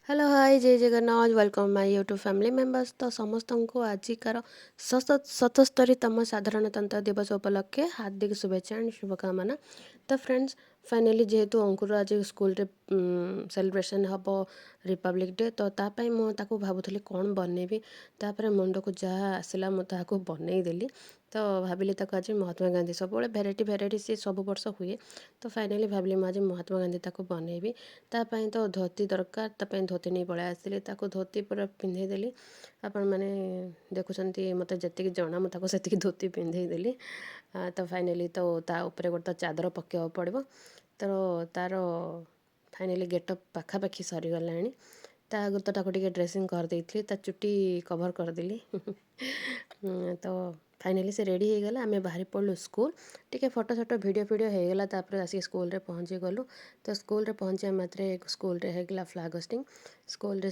Hello hi जय Jagannath welcome my YouTube family members. तो समस्त को आजिकार 77तम साधारणतंत्र दिवस उपलक्षे हार्दिक शुभेच्छा एंड शुभकामना। तो फ्रेंड्स फाइनाली जेहेतु अंकुर आज स्कूल रे सेलिब्रेशन हम रिपब्लिक डे तो तापाई मुझे भावुली कौन बनैबी तापर मुंड को जहाँ आसला मुझे बनईदेली। तो भाविली आज महात्मा गांधी सब भेराइटी सी सब वर्ष हुए। तो फाइनाली भाविली आज महात्मा गांधी बनैबी तापाई तो धोती दरकार तापाई धोती नहीं पलै आसली धोती पूरा पिंधेदेली। आपण मैंने देखुं मत जी जना मुझे से धोती पिंधेदेली। तो फाइनाली तो ता उपरे गोटे चादर पकेवा पड़ो। तो तार फाइनाली गेटअप पाखापाखि सरीगला ता आगु तो टे ड्रेसिंग करदे ता चुटी कभर करदेली। तो फाइनाली से रेडी हो गला आम बाहरी पड़ू स्कूल टे फोटो सोटो वीडियो होगला तापर आसिक स्कूल रे पहुँची गलु। तो स्कूल रे पहुँचा मात्रे स्कूल रे होगला फ्लैग होस्टिंग स्कूल रे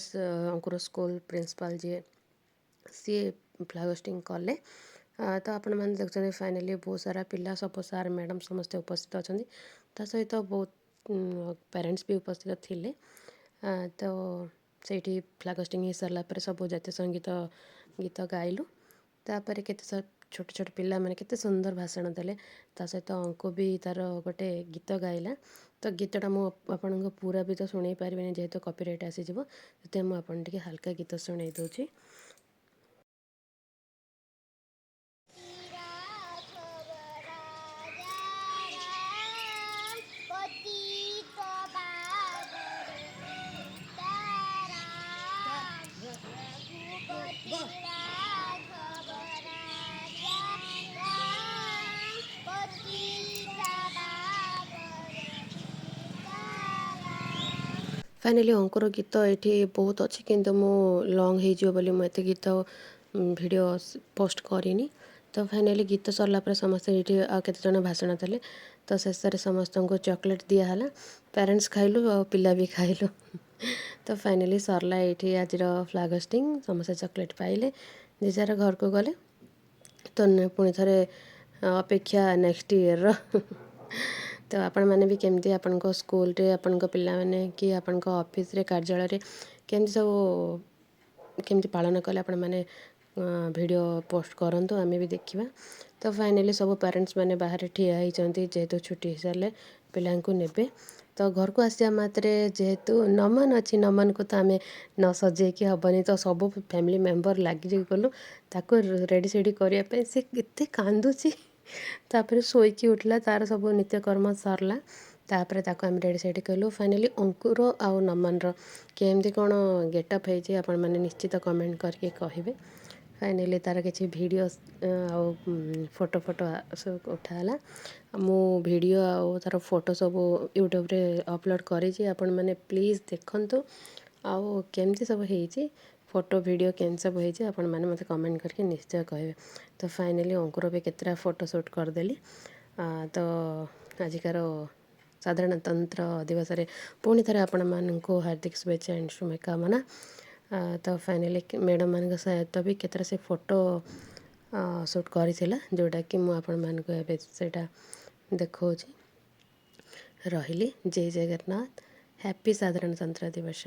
अंकुर स्कूल प्रिंसिपल जी सी फ्लैग होस्टिंग कले। तो आपण मैंने देखते फाइनाली बहुत सारा पिला सब सार मैडम समस्ते उपस्थित अच्छा ता सहित बहुत पेरेंट्स भी उपस्थित थिले। तो सेठी फ्लैग होस्टिंग हो सारा पर सब जातीय संगीत गीत गाइलु तापर केते छोट छोट पिला माने केते सुंदर भाषण देले ता सहित अंकु भी तार गोटे गीत गाइला। तो गीतटा मु आपन को पूरा भी तो सुनै पारबेनी जेहेतु कॉपीराइट आसी जिवो ते मु आपन टिके हल्का गीत सुनै दोची। फाइनाली अंकुर गीत ये बहुत अच्छी किंतु मु लॉन्ग हो मुझे गीत वीडियो पोस्ट करिनी। तो फाइनाली गीत सरला पर समस्त ये आते जन भाषण देले। तो शेष में समस्त को चॉकलेट दिहला पेरेंट्स खाइलु और पिला भी खाइलु। तो फाइनाली सरला ये आज फ्लैग होस्टिंग समस्त चॉकलेट पाइले जे जार घर को गले। तो पुणी थे अपेक्षा नेक्स्ट ईयर तो आपण मैंने भी केमती आपण स्कूल रे आपण पिला माने कि आपण ऑफिस रे कार्यालय रे केमती सब केमती पालन कले आपण मैंने वीडियो पोस्ट करंतु आमे भी देखिबा। तो फाइनाली सब पेरेंट्स मैंने बाहर ठिया होइचंती जेहेतु छुट्टी हो सारे पिला को नेबे। तो घर को आसिया मात्रे जेहेतु नमन अच्छी नमन को तो आम न सजेकी हेनी तो सब फैमिली मेम्बर लगी गलु ताको रेडी सेडी करने से केते कांदुची। तापर शोईकी उठला तार सब नित्यकर्म सरला तापर ताको आम रेडी सेडी कलु। फाइनाली अंकुर आउ नमन केमती कौन गेटअप होती आपण मैंने निश्चित कमेंट करके कहे। फाइनाली तार किसी वीडियो आउ फोटो फोटो सब उठाला मु वीडियो आउ तार फोटो सब यूट्यूब रे अपलोड करी आपण मैंने प्लीज़ देखंतु आउ केमती सब होती फोटो वीडियो केन सब होती आपण मैंने मत कमेंट करके निश्चय कहे। तो फाइनाली अंकुर भी केतरा फोटो शूट करदेली। तो आजिकार साधारणतंत्र दिवस रे पुणी थे आपण मानू हार्दिक शुभेच्छा एंड शुभकामना। तो फाइनाली मैडम मान सहित भी केतरा से फोटो शूट करिथिला जोटा कि मु आपण मानक एबे सेटा देखौछि। रहिली जय जगन्नाथ हैप्पी साधारणतंत्र दिवस।